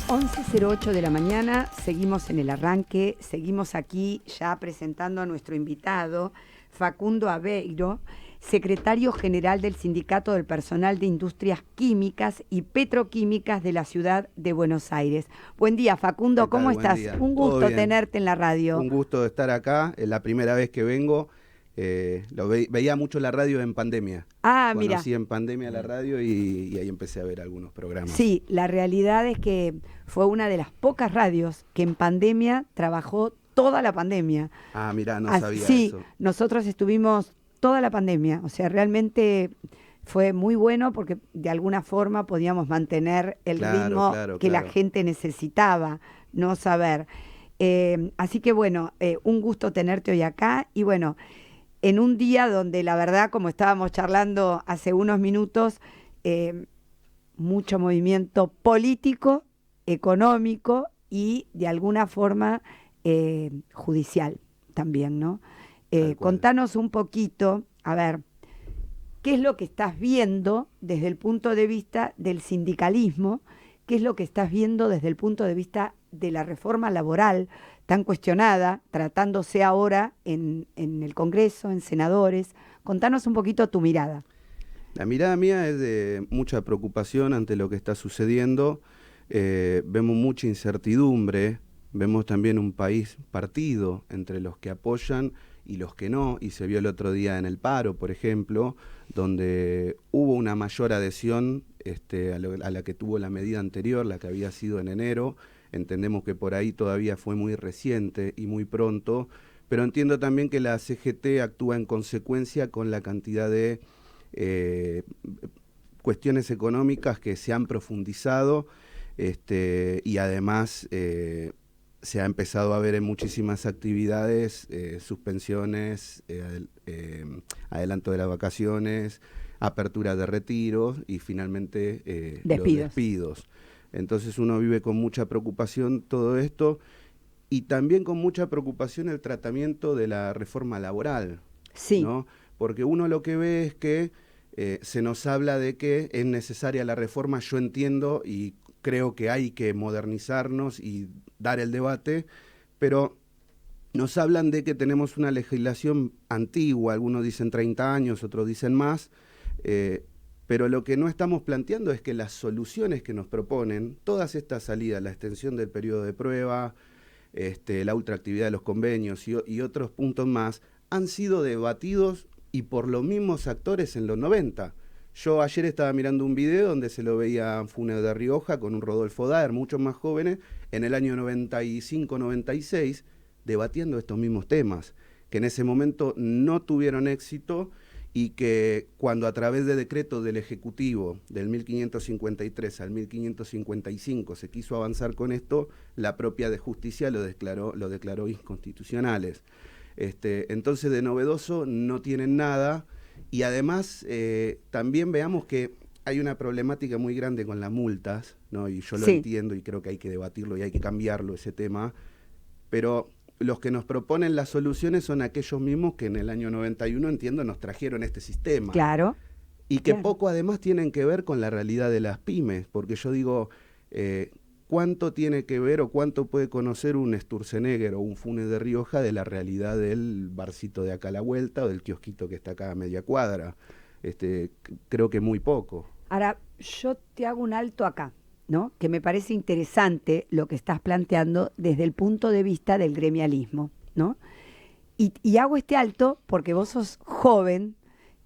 11:08 de la mañana, seguimos en el arranque, seguimos aquí ya presentando a nuestro invitado, Facundo Aveiro, secretario general del Sindicato del Personal de Industrias Químicas y Petroquímicas de la Ciudad de Buenos Aires. Buen día, Facundo, ¿cómo estás? Día. Un gusto tenerte en la radio. Un gusto estar acá, es la primera vez que vengo. Veía mucho la radio en pandemia. Mira. Conocí en pandemia la radio y ahí empecé a ver algunos programas. Sí, la realidad es que fue una de las pocas radios que en pandemia trabajó toda la pandemia. Mirá, no sabía sí, eso. Nosotros estuvimos toda la pandemia, o sea, realmente fue muy bueno porque de alguna forma podíamos mantener el ritmo que la gente necesitaba, no saber. Así que bueno, un gusto tenerte hoy acá y bueno, en un día donde la verdad, como estábamos charlando hace unos minutos, mucho movimiento político, económico y de alguna forma judicial también, ¿no? Contanos un poquito, a ver, ¿qué es lo que estás viendo desde el punto de vista del sindicalismo? ¿Qué es lo que estás viendo desde el punto de vista de la reforma laboral tan cuestionada, tratándose ahora en el Congreso, en senadores? Contanos un poquito tu mirada. La mirada mía es de mucha preocupación ante lo que está sucediendo. Vemos mucha incertidumbre, vemos también un país partido entre los que apoyan y los que no, y se vio el otro día en el paro, por ejemplo, donde hubo una mayor adhesión a la que tuvo la medida anterior, la que había sido en enero. Entendemos que por ahí todavía fue muy reciente y muy pronto, pero entiendo también que la CGT actúa en consecuencia con la cantidad de cuestiones económicas que se han profundizado y además se ha empezado a ver en muchísimas actividades suspensiones, adelanto de las vacaciones, apertura de retiros y finalmente los despidos. Entonces uno vive con mucha preocupación todo esto y también con mucha preocupación el tratamiento de la reforma laboral, sí, ¿no? Porque uno lo que ve es que se nos habla de que es necesaria la reforma. Yo entiendo y creo que hay que modernizarnos y dar el debate, pero nos hablan de que tenemos una legislación antigua, algunos dicen 30 años, otros dicen más, pero lo que no estamos planteando es que las soluciones que nos proponen, todas estas salidas, la extensión del periodo de prueba, la ultraactividad de los convenios y otros puntos más, han sido debatidos y por los mismos actores en los 90. Yo ayer estaba mirando un video donde se lo veía a Funes de Rioja con un Rodolfo Daer, muchos más jóvenes, en el año 95-96, debatiendo estos mismos temas, que en ese momento no tuvieron éxito y que cuando a través de decreto del Ejecutivo del 1553 al 1555 se quiso avanzar con esto, la propia de Justicia lo declaró inconstitucionales. Entonces de novedoso no tienen nada y además también veamos que hay una problemática muy grande con las multas, ¿no? Y yo lo entiendo y creo que hay que debatirlo y hay que cambiarlo ese tema, pero los que nos proponen las soluciones son aquellos mismos que en el año 91, entiendo, nos trajeron este sistema. Claro. Y que poco además tienen que ver con la realidad de las pymes, porque yo digo, ¿cuánto tiene que ver o cuánto puede conocer un Sturzenegger o un Funes de Rioja de la realidad del barcito de acá a la vuelta o del kiosquito que está acá a media cuadra? Creo que muy poco. Ahora, yo te hago un alto acá, ¿no? Que me parece interesante lo que estás planteando desde el punto de vista del gremialismo, ¿no? Y hago este alto porque vos sos joven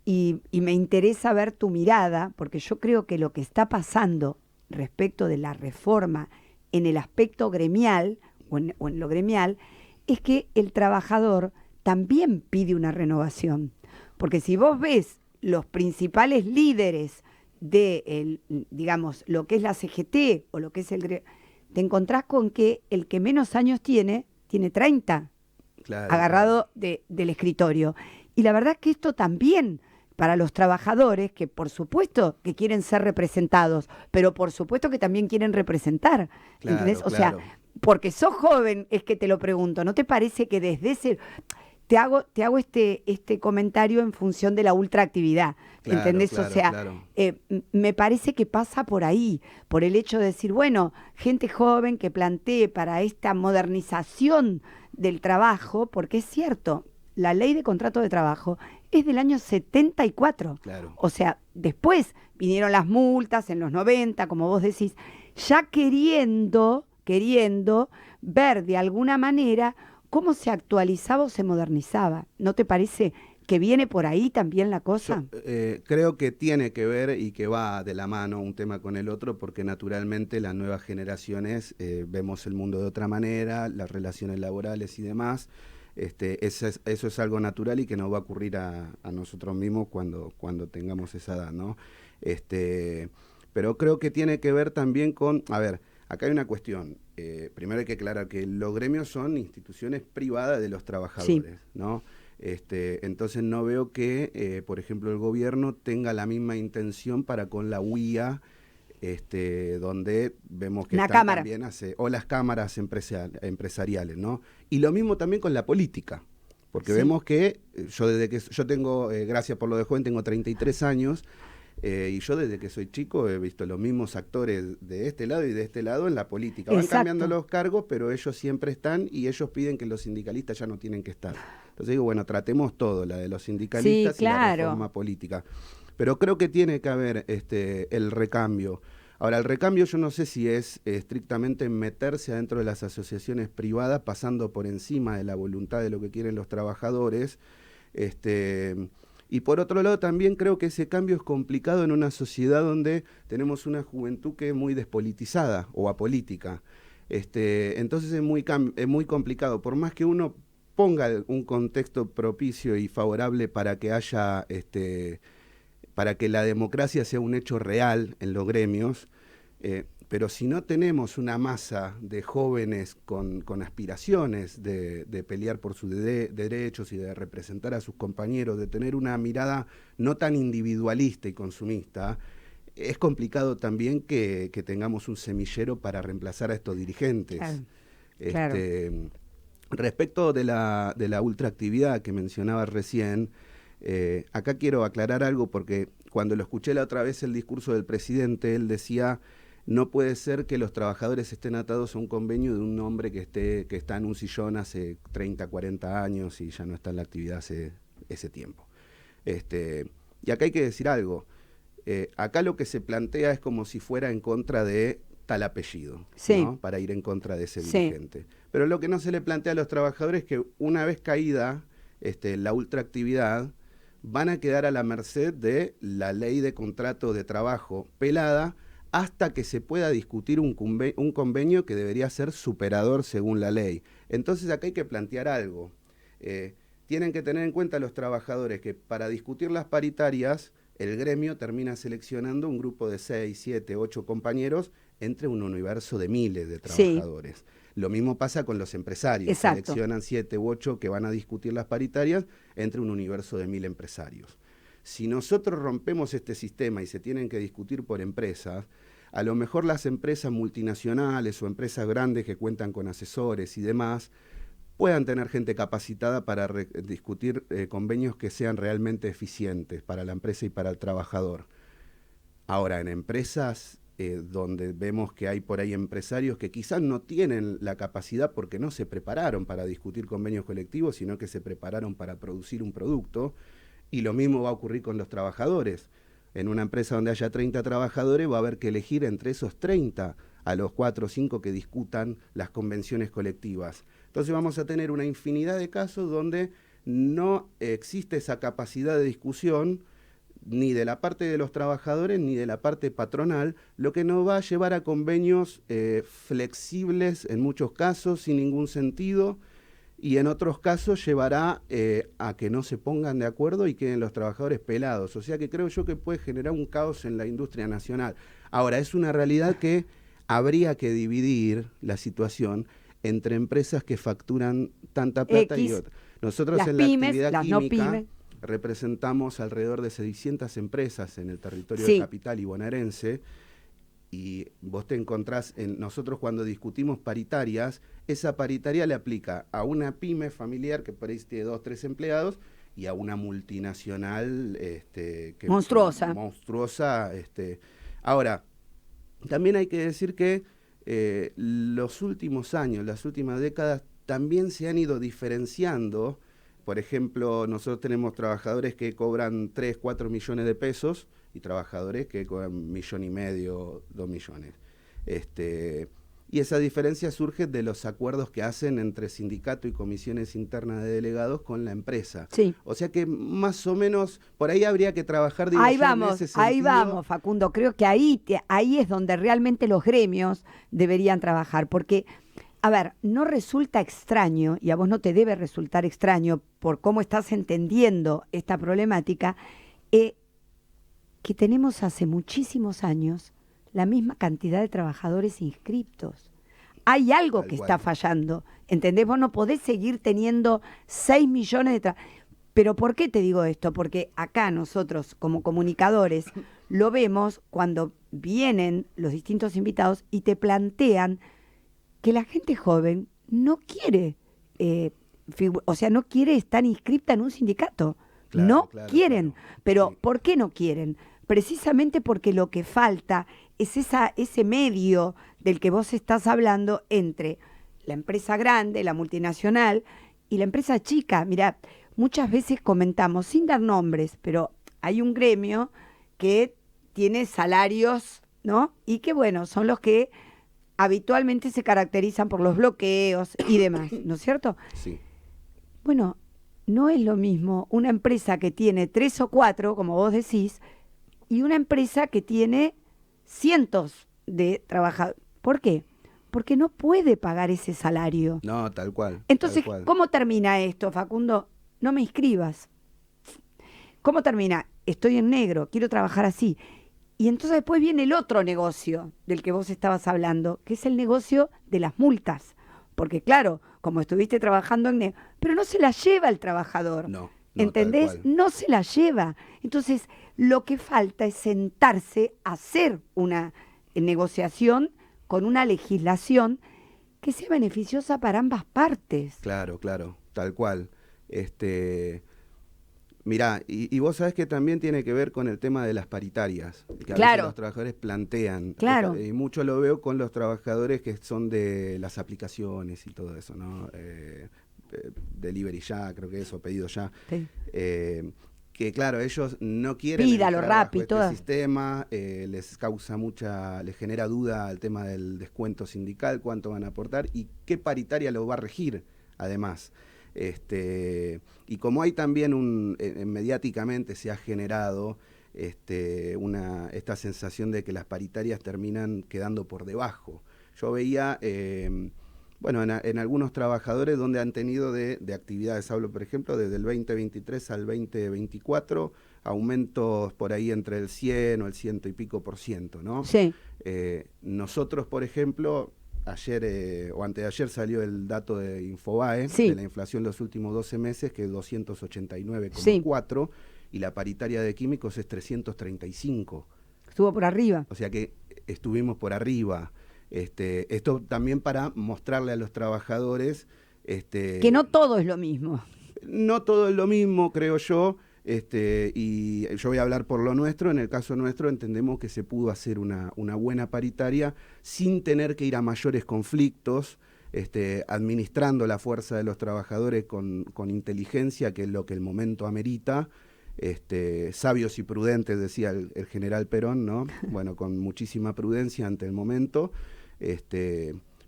y me interesa ver tu mirada, porque yo creo que lo que está pasando respecto de la reforma en el aspecto gremial o en lo gremial es que el trabajador también pide una renovación. Porque si vos ves los principales líderes de, digamos, lo que es la CGT o lo que es te encontrás con que el que menos años tiene 30, agarrado del escritorio. Y la verdad es que esto también para los trabajadores, que por supuesto que quieren ser representados, pero por supuesto que también quieren representar. ¿Entendés? O sea, porque sos joven es que te lo pregunto, ¿no te parece que desde ese... te hago este comentario en función de la ultraactividad, Claro, ¿entendés? claro, O sea, claro. me parece que pasa por ahí, por el hecho de decir, bueno, gente joven que plantee para esta modernización del trabajo, porque es cierto, la ley de contrato de trabajo es del año 74. Claro. O sea, después vinieron las multas en los 90, como vos decís, ya queriendo ver de alguna manera cómo se actualizaba o se modernizaba. ¿No te parece que viene por ahí también la cosa? Yo creo que tiene que ver y que va de la mano un tema con el otro, porque naturalmente las nuevas generaciones vemos el mundo de otra manera, las relaciones laborales y demás. Eso es algo natural y que nos va a ocurrir a nosotros mismos cuando tengamos esa edad, ¿no? Pero creo que tiene que ver también con, a ver, acá hay una cuestión. Primero hay que aclarar que los gremios son instituciones privadas de los trabajadores, sí, ¿no? Entonces no veo que, por ejemplo, el gobierno tenga la misma intención para con la UIA, donde vemos que también o las cámaras empresariales, ¿no? Y lo mismo también con la política, porque vemos que yo tengo, gracias por lo de joven, tengo 33 años, y yo desde que soy chico he visto los mismos actores de este lado y de este lado en la política. Van cambiando los cargos, pero ellos siempre están y ellos piden que los sindicalistas ya no tienen que estar. Entonces digo, bueno, tratemos todo, la de los sindicalistas y la reforma política. Pero creo que tiene que haber el recambio. Ahora, el recambio yo no sé si es estrictamente meterse adentro de las asociaciones privadas, pasando por encima de la voluntad de lo que quieren los trabajadores, y por otro lado también creo que ese cambio es complicado en una sociedad donde tenemos una juventud que es muy despolitizada o apolítica. Entonces es muy complicado. Por más que uno ponga un contexto propicio y favorable para que haya, para que la democracia sea un hecho real en los gremios, pero si no tenemos una masa de jóvenes con aspiraciones de pelear por sus derechos y de representar a sus compañeros, de tener una mirada no tan individualista y consumista, es complicado también que tengamos un semillero para reemplazar a estos dirigentes. Claro. Respecto de la ultraactividad que mencionabas recién, acá quiero aclarar algo porque cuando lo escuché la otra vez el discurso del presidente, él decía: no puede ser que los trabajadores estén atados a un convenio de un hombre que está en un sillón hace 30, 40 años y ya no está en la actividad hace ese tiempo. Y acá hay que decir algo. Acá lo que se plantea es como si fuera en contra de tal apellido, sí, ¿no? Para ir en contra de ese dirigente. Pero lo que no se le plantea a los trabajadores es que una vez caída la ultraactividad, van a quedar a la merced de la ley de contrato de trabajo pelada, hasta que se pueda discutir un convenio que debería ser superador según la ley. Entonces acá hay que plantear algo. Tienen que tener en cuenta los trabajadores que para discutir las paritarias, el gremio termina seleccionando un grupo de 6, 7, 8 compañeros entre un universo de miles de trabajadores. Sí. Lo mismo pasa con los empresarios. Exacto. Seleccionan 7 u 8 que van a discutir las paritarias entre un universo de 1000 empresarios. Si nosotros rompemos este sistema y se tienen que discutir por empresas, a lo mejor las empresas multinacionales o empresas grandes que cuentan con asesores y demás puedan tener gente capacitada para discutir convenios que sean realmente eficientes para la empresa y para el trabajador. Ahora, en empresas donde vemos que hay por ahí empresarios que quizás no tienen la capacidad porque no se prepararon para discutir convenios colectivos, sino que se prepararon para producir un producto, y lo mismo va a ocurrir con los trabajadores. En una empresa donde haya 30 trabajadores va a haber que elegir entre esos 30 a los 4 o 5 que discutan las convenciones colectivas. Entonces vamos a tener una infinidad de casos donde no existe esa capacidad de discusión ni de la parte de los trabajadores ni de la parte patronal, lo que nos va a llevar a convenios flexibles en muchos casos, sin ningún sentido, y en otros casos llevará a que no se pongan de acuerdo y queden los trabajadores pelados. O sea que creo yo que puede generar un caos en la industria nacional. Ahora, es una realidad que habría que dividir la situación entre empresas que facturan tanta plata y otras. Nosotros en la actividad química representamos alrededor de 600 empresas en el territorio de Capital y bonaerense, y vos te encontrás, nosotros cuando discutimos paritarias, esa paritaria le aplica a una pyme familiar que por ahí tiene 2, 3 empleados y a una multinacional monstruosa. Monstruosa. Ahora, también hay que decir que los últimos años, las últimas décadas, también se han ido diferenciando. Por ejemplo, nosotros tenemos trabajadores que cobran 3, 4 millones de pesos y trabajadores que cobran 1,5 millones, 2 millones. Y esa diferencia surge de los acuerdos que hacen entre sindicato y comisiones internas de delegados con la empresa. Sí. O sea que más o menos por ahí habría que trabajar, digo, Ahí yo, vamos, en ese sentido. ahí vamos, Facundo. Creo que ahí es donde realmente los gremios deberían trabajar, porque, a ver, no resulta extraño, y a vos no te debe resultar extraño por cómo estás entendiendo esta problemática, que tenemos hace muchísimos años la misma cantidad de trabajadores inscriptos. Hay algo Tal que cual. está fallando, ¿entendés? Vos no podés seguir teniendo 6 millones de Pero ¿por qué te digo esto? Porque acá nosotros, como comunicadores, lo vemos cuando vienen los distintos invitados y te plantean que la gente joven no quiere, no quiere estar inscripta en un sindicato. Claro, No claro, quieren. claro. Pero Sí. ¿por qué no quieren? Precisamente porque lo que falta es ese medio del que vos estás hablando entre la empresa grande, la multinacional, y la empresa chica. Mirá, muchas veces comentamos, sin dar nombres, pero hay un gremio que tiene salarios, ¿no? Y que, bueno, son los que habitualmente se caracterizan por los bloqueos y demás, ¿no es cierto? Sí. Bueno, no es lo mismo una empresa que tiene 3 o 4, como vos decís, y una empresa que tiene cientos de trabajadores. ¿Por qué? Porque no puede pagar ese salario. No, tal cual. Entonces, tal cual. ¿cómo termina esto, Facundo? No me inscribas. ¿Cómo termina? Estoy en negro, quiero trabajar así. Y entonces después viene el otro negocio del que vos estabas hablando, que es el negocio de las multas. Porque claro, como estuviste trabajando en negro, pero no se la lleva el trabajador. No, ¿Entendés? tal cual. No se la lleva. Entonces, lo que falta es sentarse a hacer una negociación con una legislación que sea beneficiosa para ambas partes. Claro, tal cual. Mirá, y vos sabés que también tiene que ver con el tema de las paritarias, que a veces los trabajadores plantean. Claro. Y mucho lo veo con los trabajadores que son de las aplicaciones y todo eso, ¿no? Delivery ya, creo que eso, pedido ya. Sí. Que claro, ellos no quieren Pídalo entrar bajo rápido, este todo. sistema, les genera duda el tema del descuento sindical, cuánto van a aportar y qué paritaria lo va a regir, además. Y como hay también mediáticamente se ha generado esta sensación de que las paritarias terminan quedando por debajo. Yo veía, en algunos trabajadores donde han tenido de actividades, hablo por ejemplo desde el 2023 al 2024, aumentos por ahí entre el 100 o el 100 y pico %, ¿no? Sí. Nosotros, por ejemplo, ayer o antes de ayer salió el dato de Infobae, Sí. de la inflación los últimos 12 meses, que es 289,4, y la paritaria de químicos es 335. Estuvo por arriba. O sea que estuvimos por arriba. Esto también para mostrarle a los trabajadores... que no todo es lo mismo. No todo es lo mismo, creo yo. Y yo voy a hablar por lo nuestro. En el caso nuestro entendemos que se pudo hacer una buena paritaria sin tener que ir a mayores conflictos, administrando la fuerza de los trabajadores con inteligencia, que es lo que el momento amerita, sabios y prudentes, decía el general Perón, ¿no? Bueno, con muchísima prudencia ante el momento.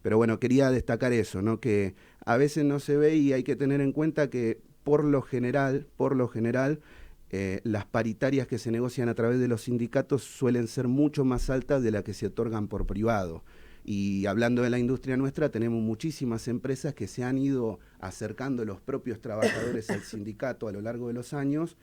Pero bueno, quería destacar eso, ¿no? Que a veces no se ve y hay que tener en cuenta que por lo general, las paritarias que se negocian a través de los sindicatos suelen ser mucho más altas de las que se otorgan por privado. Y hablando de la industria nuestra, tenemos muchísimas empresas que se han ido acercando los propios trabajadores al sindicato a lo largo de los años,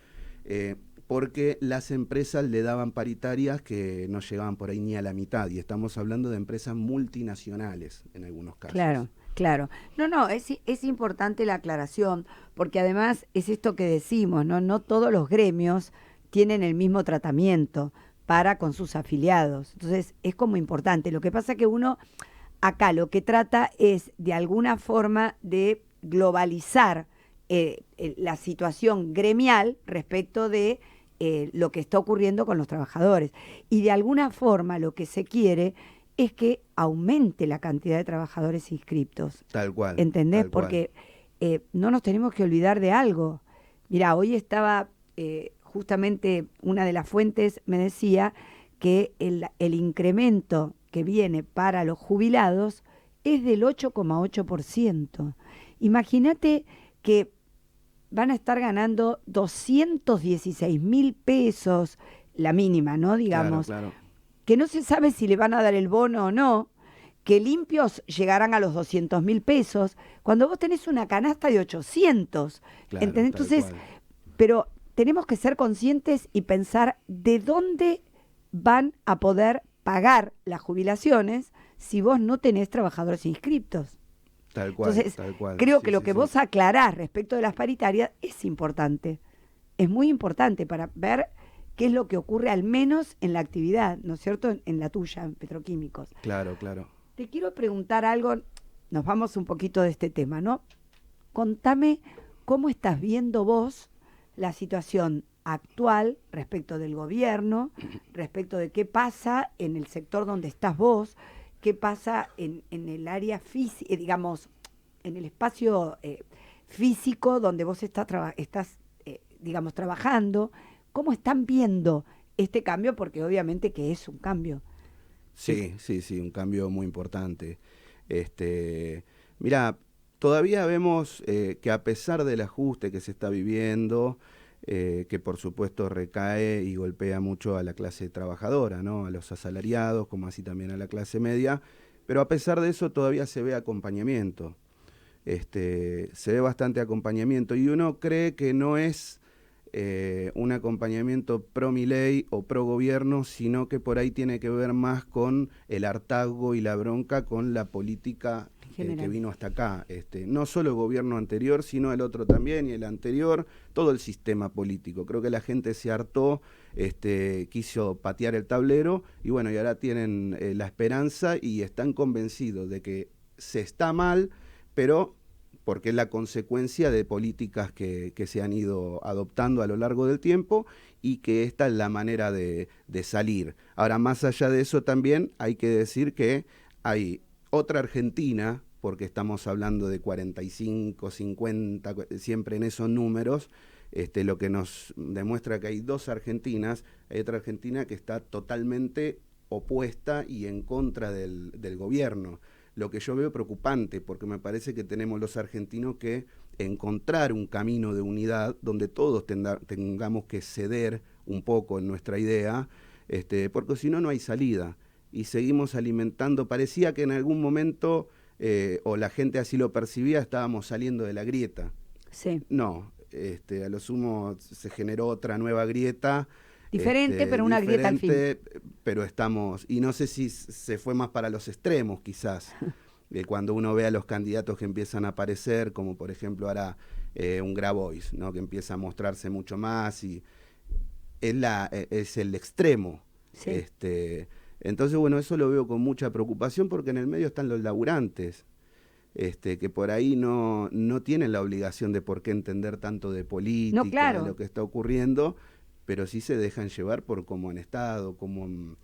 porque las empresas le daban paritarias que no llegaban por ahí ni a la mitad. Y estamos hablando de empresas multinacionales en algunos casos. Claro. Claro. No, es importante la aclaración, porque además es esto que decimos, ¿no? No todos los gremios tienen el mismo tratamiento. para con sus afiliados. Entonces es como importante. Lo que pasa que uno acá lo que trata es de alguna forma de globalizar la situación gremial respecto de lo que está ocurriendo con los trabajadores. Y de alguna forma lo que se quiere es que aumente la cantidad de trabajadores inscriptos. Tal cual. ¿Entendés? Tal cual. Porque no nos tenemos que olvidar de algo. Mirá, hoy estaba justamente una de las fuentes me decía que el incremento que viene para los jubilados es del 8,8%. Imagínate que van a estar ganando 216.000 pesos, la mínima, ¿no? Digamos, Claro. que no se sabe si le van a dar el bono o no, que limpios llegarán a los 200.000 pesos, cuando vos tenés una canasta de 800. Claro, ¿Entendés? Entonces, cual. pero tenemos que ser conscientes y pensar de dónde van a poder pagar las jubilaciones si vos no tenés trabajadores inscriptos. Tal cual. Entonces, tal cual. creo Sí, que lo sí, que sí. vos aclarás respecto de las paritarias es importante. Es muy importante para ver qué es lo que ocurre al menos en la actividad, ¿no es cierto? En la tuya, en petroquímicos. Claro. Te quiero preguntar algo, nos vamos un poquito de este tema, ¿no? Contame cómo estás viendo vos la situación actual respecto del gobierno, respecto de qué pasa en el sector donde estás vos, qué pasa en el área física, digamos, en el espacio físico donde vos estás digamos, trabajando. ¿Cómo están viendo este cambio? Porque obviamente que es un cambio. Sí, un cambio muy importante. Mira, todavía vemos que a pesar del ajuste que se está viviendo, que por supuesto recae y golpea mucho a la clase trabajadora, ¿no? A los asalariados, como así también a la clase media, pero a pesar de eso todavía se ve acompañamiento. Se ve bastante acompañamiento y uno cree que no es un acompañamiento pro Milei o pro gobierno, sino que por ahí tiene que ver más con el hartazgo y la bronca con la política que vino hasta acá. No solo el gobierno anterior, sino el otro también y el anterior, todo el sistema político. Creo que la gente se hartó, quiso patear el tablero y bueno, y ahora tienen la esperanza y están convencidos de que se está mal, pero porque es la consecuencia de políticas que se han ido adoptando a lo largo del tiempo y que esta es la manera de salir. Ahora, más allá de eso también hay que decir que hay otra Argentina, porque estamos hablando de 45, 50, siempre en esos números, lo que nos demuestra que hay dos Argentinas. Hay otra Argentina que está totalmente opuesta y en contra del gobierno. Lo que yo veo preocupante, porque me parece que tenemos los argentinos que encontrar un camino de unidad donde todos tengamos que ceder un poco en nuestra idea, porque si no, no hay salida. Y seguimos alimentando, parecía que en algún momento, o la gente así lo percibía, estábamos saliendo de la grieta. Sí. No, a lo sumo se generó otra nueva grieta. Diferente, pero una grieta al fin. Pero estamos, y no sé si se fue más para los extremos quizás, cuando uno ve a los candidatos que empiezan a aparecer, como por ejemplo ahora un Grabois, ¿no? Que empieza a mostrarse mucho más y es el extremo. Sí. Entonces, bueno, eso lo veo con mucha preocupación porque en el medio están los laburantes, que por ahí no tienen la obligación de por qué entender tanto de política, No, claro. de lo que está ocurriendo, pero sí se dejan llevar por cómo han estado, cómo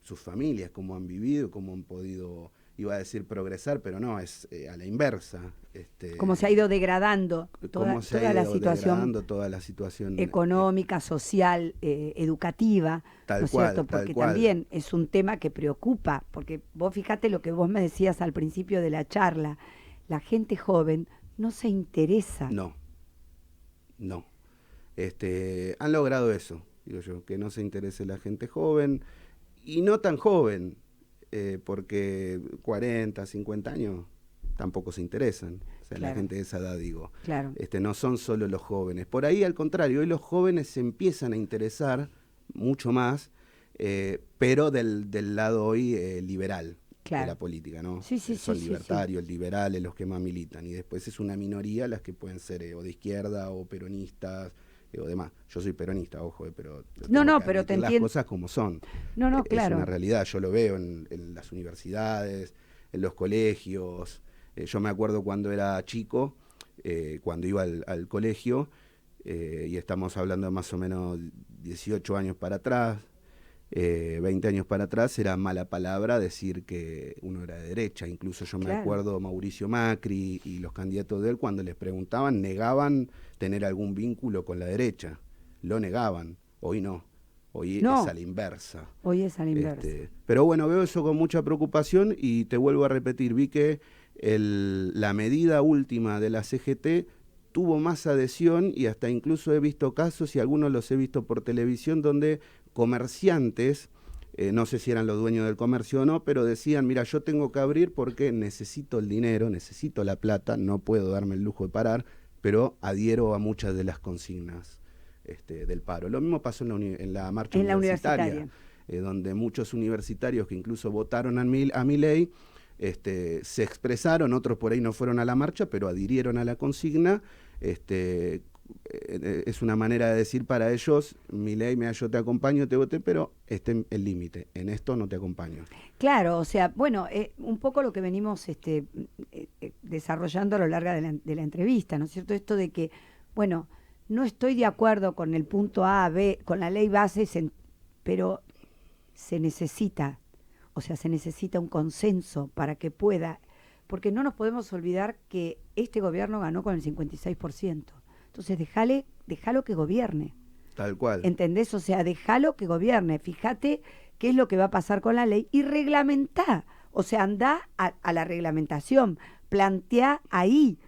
sus familias, cómo han vivido, cómo han podido, iba a decir progresar, pero no, es a la inversa. Cómo se ha ido degradando toda la situación económica, social, educativa, ¿no es cierto? Porque también es un tema que preocupa, porque vos fíjate lo que vos me decías al principio de la charla, la gente joven no se interesa. No. Han logrado eso, digo yo, que no se interese la gente joven y no tan joven, porque 40, 50 años tampoco se interesan. O sea, claro. La gente de esa edad, digo. Claro. No son solo los jóvenes. Por ahí, al contrario, hoy los jóvenes se empiezan a interesar mucho más, pero del lado hoy liberal. Claro. De la política, ¿no? Sí, son libertarios, liberales los que más militan, y después es una minoría las que pueden ser o de izquierda o peronistas, o demás. Yo soy peronista, ojo, pero No, que pero te admitir las entiendo. cosas como son. No, Es claro. una realidad, yo lo veo en las universidades, en los colegios. Yo me acuerdo cuando era chico, cuando iba al colegio, y estamos hablando de más o menos 18 años para atrás, 20 años para atrás, era mala palabra decir que uno era de derecha. Incluso yo me Claro. acuerdo Mauricio Macri y los candidatos de él, cuando les preguntaban, negaban tener algún vínculo con la derecha. Lo negaban. Hoy no. Hoy No. es a la inversa. Hoy es a la inversa. Pero bueno, veo eso con mucha preocupación y te vuelvo a repetir, vi que la medida última de la CGT tuvo más adhesión y hasta incluso he visto casos, y algunos los he visto por televisión, donde comerciantes, no sé si eran los dueños del comercio o no, pero decían, mira, yo tengo que abrir porque necesito el dinero, necesito la plata, no puedo darme el lujo de parar, pero adhiero a muchas de las consignas del paro. Lo mismo pasó en la marcha universitaria. Donde muchos universitarios que incluso votaron a Milei se expresaron, otros por ahí no fueron a la marcha, pero adhirieron a la consigna. Es una manera de decir para ellos, Milei, mira, yo te acompaño, te voté, pero el límite, en esto no te acompaño. Claro, o sea, bueno, un poco lo que venimos desarrollando a lo largo de la entrevista, ¿no es cierto? Esto de que, bueno, no estoy de acuerdo con el punto A, B, con la ley base, pero se necesita, o sea, se necesita un consenso para que pueda, porque no nos podemos olvidar que este gobierno ganó con el 56%. Entonces, déjalo que gobierne. Tal cual. ¿Entendés? O sea, déjalo que gobierne. Fíjate qué es lo que va a pasar con la ley y reglamentá. O sea, andá a la reglamentación, plantea ahí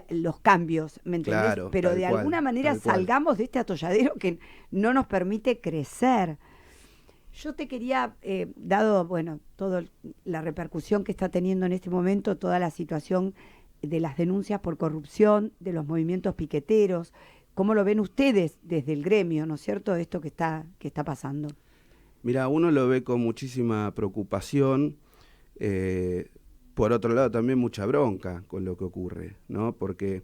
los cambios, ¿me entendés? Claro, pero de alguna manera salgamos de este atolladero que no nos permite crecer. Yo te quería, dado, bueno, toda la repercusión que está teniendo en este momento, toda la situación de las denuncias por corrupción, de los movimientos piqueteros, ¿cómo lo ven ustedes desde el gremio, ¿no es cierto?, esto que está pasando? Mira, uno lo ve con muchísima preocupación, por otro lado también mucha bronca con lo que ocurre, ¿no? Porque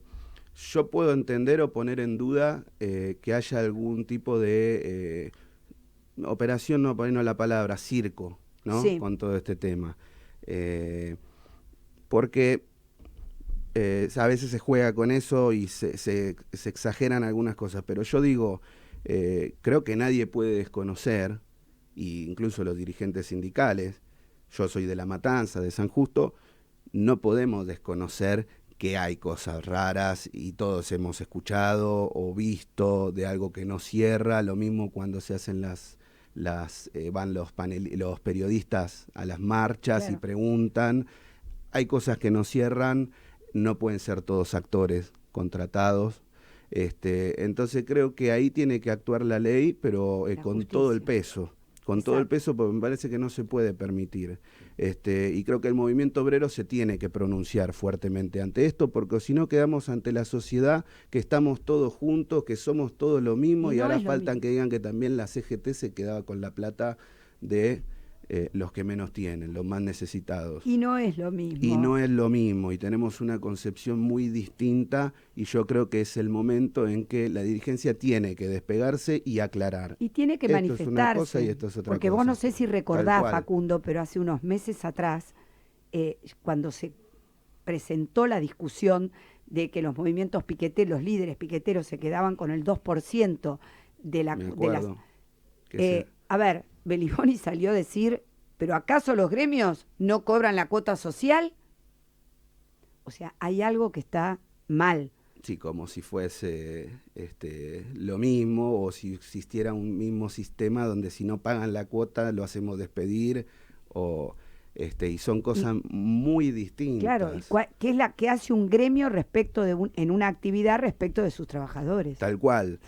yo puedo entender o poner en duda que haya algún tipo de operación, no poniendo la palabra, circo, ¿no? Sí. Con todo este tema. Porque a veces se juega con eso y se exageran algunas cosas, pero yo digo, creo que nadie puede desconocer, e incluso los dirigentes sindicales, yo soy de La Matanza, de San Justo, no podemos desconocer que hay cosas raras y todos hemos escuchado o visto de algo que no cierra, lo mismo cuando se hacen van los periodistas a las marchas, claro, y preguntan, hay cosas que no cierran, no pueden ser todos actores contratados, entonces creo que ahí tiene que actuar la ley, pero con todo el peso. Con todo el peso, porque me parece que no se puede permitir. Y creo que el movimiento obrero se tiene que pronunciar fuertemente ante esto, porque si no quedamos ante la sociedad que estamos todos juntos, que somos todos lo mismo, y ahora faltan que digan que también la CGT se quedaba con la plata de los que menos tienen, los más necesitados. Y no es lo mismo. Y no es lo mismo, y tenemos una concepción muy distinta, y yo creo que es el momento en que la dirigencia tiene que despegarse y aclarar. Y tiene que manifestarse. Esto es una cosa y esto es otra porque cosa. Vos no sé si recordás, Facundo, pero hace unos meses atrás, cuando se presentó la discusión de que los movimientos piqueteros, los líderes piqueteros se quedaban con el 2% de la... a ver, Beliboni salió a decir, ¿pero acaso los gremios no cobran la cuota social? O sea, hay algo que está mal. Sí, como si fuese lo mismo, o si existiera un mismo sistema donde si no pagan la cuota lo hacemos despedir, y son cosas muy distintas. Claro, ¿qué es qué hace un gremio respecto en una actividad respecto de sus trabajadores? Tal cual,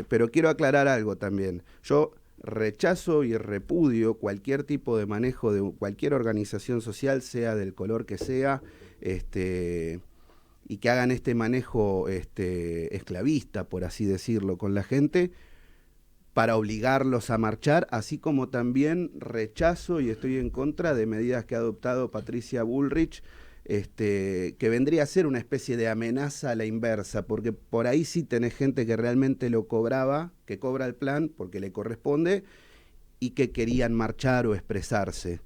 pero quiero aclarar algo también. Yo rechazo y repudio cualquier tipo de manejo de cualquier organización social, sea del color que sea, y que hagan este manejo esclavista, por así decirlo, con la gente, para obligarlos a marchar, así como también rechazo y estoy en contra de medidas que ha adoptado Patricia Bullrich, que vendría a ser una especie de amenaza a la inversa, porque por ahí sí tenés gente que realmente lo cobraba, que cobra el plan porque le corresponde y que querían marchar o expresarse.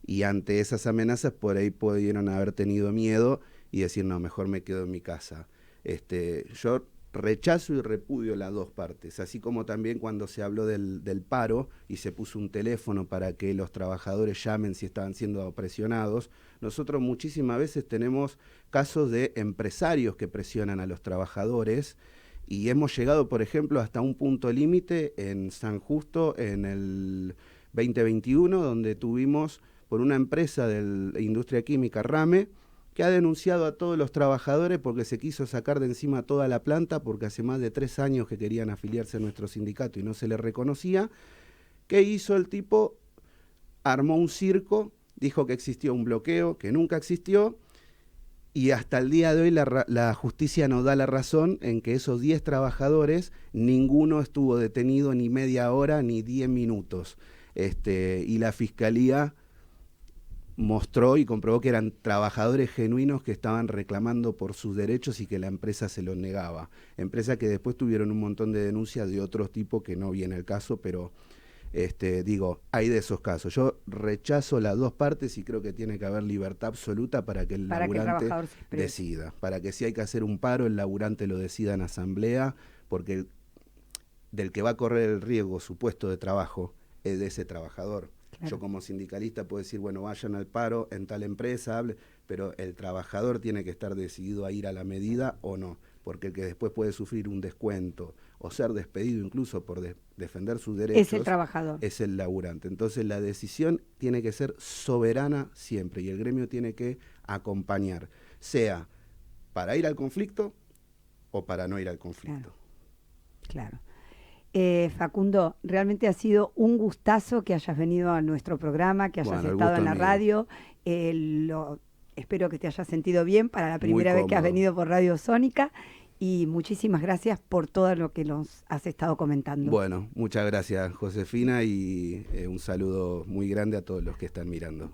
Y ante esas amenazas por ahí pudieron haber tenido miedo y decir, no, mejor me quedo en mi casa. Yo rechazo y repudio las dos partes, así como también cuando se habló del paro y se puso un teléfono para que los trabajadores llamen si estaban siendo presionados. Nosotros muchísimas veces tenemos casos de empresarios que presionan a los trabajadores y hemos llegado, por ejemplo, hasta un punto límite en San Justo en el 2021, donde tuvimos por una empresa de la industria química, Rame, que ha denunciado a todos los trabajadores porque se quiso sacar de encima toda la planta, porque hace más de 3 años que querían afiliarse a nuestro sindicato y no se les reconocía. ¿Qué hizo el tipo? Armó un circo, dijo que existió un bloqueo, que nunca existió, y hasta el día de hoy la justicia nos da la razón en que esos 10 trabajadores, ninguno estuvo detenido ni media hora ni 10 minutos. Y la fiscalía mostró y comprobó que eran trabajadores genuinos que estaban reclamando por sus derechos y que la empresa se los negaba. Empresa que después tuvieron un montón de denuncias de otros tipos que no viene el caso, pero hay de esos casos. Yo rechazo las dos partes y creo que tiene que haber libertad absoluta para que el laburante decida. Para que si hay que hacer un paro, el laburante lo decida en asamblea, porque del que va a correr el riesgo su puesto de trabajo es de ese trabajador. Claro. Yo como sindicalista puedo decir, bueno, vayan al paro en tal empresa, pero el trabajador tiene que estar decidido a ir a la medida o no, porque el que después puede sufrir un descuento o ser despedido incluso por defender sus derechos es el trabajador, es el laburante. Entonces la decisión tiene que ser soberana siempre y el gremio tiene que acompañar, sea para ir al conflicto o para no ir al conflicto. Claro. Facundo, realmente ha sido un gustazo que hayas venido a nuestro programa, que hayas estado en la radio. Espero que te hayas sentido bien para la primera vez que has venido por Radio Sónica y muchísimas gracias por todo lo que nos has estado comentando. Bueno, muchas gracias, Josefina, y un saludo muy grande a todos los que están mirando.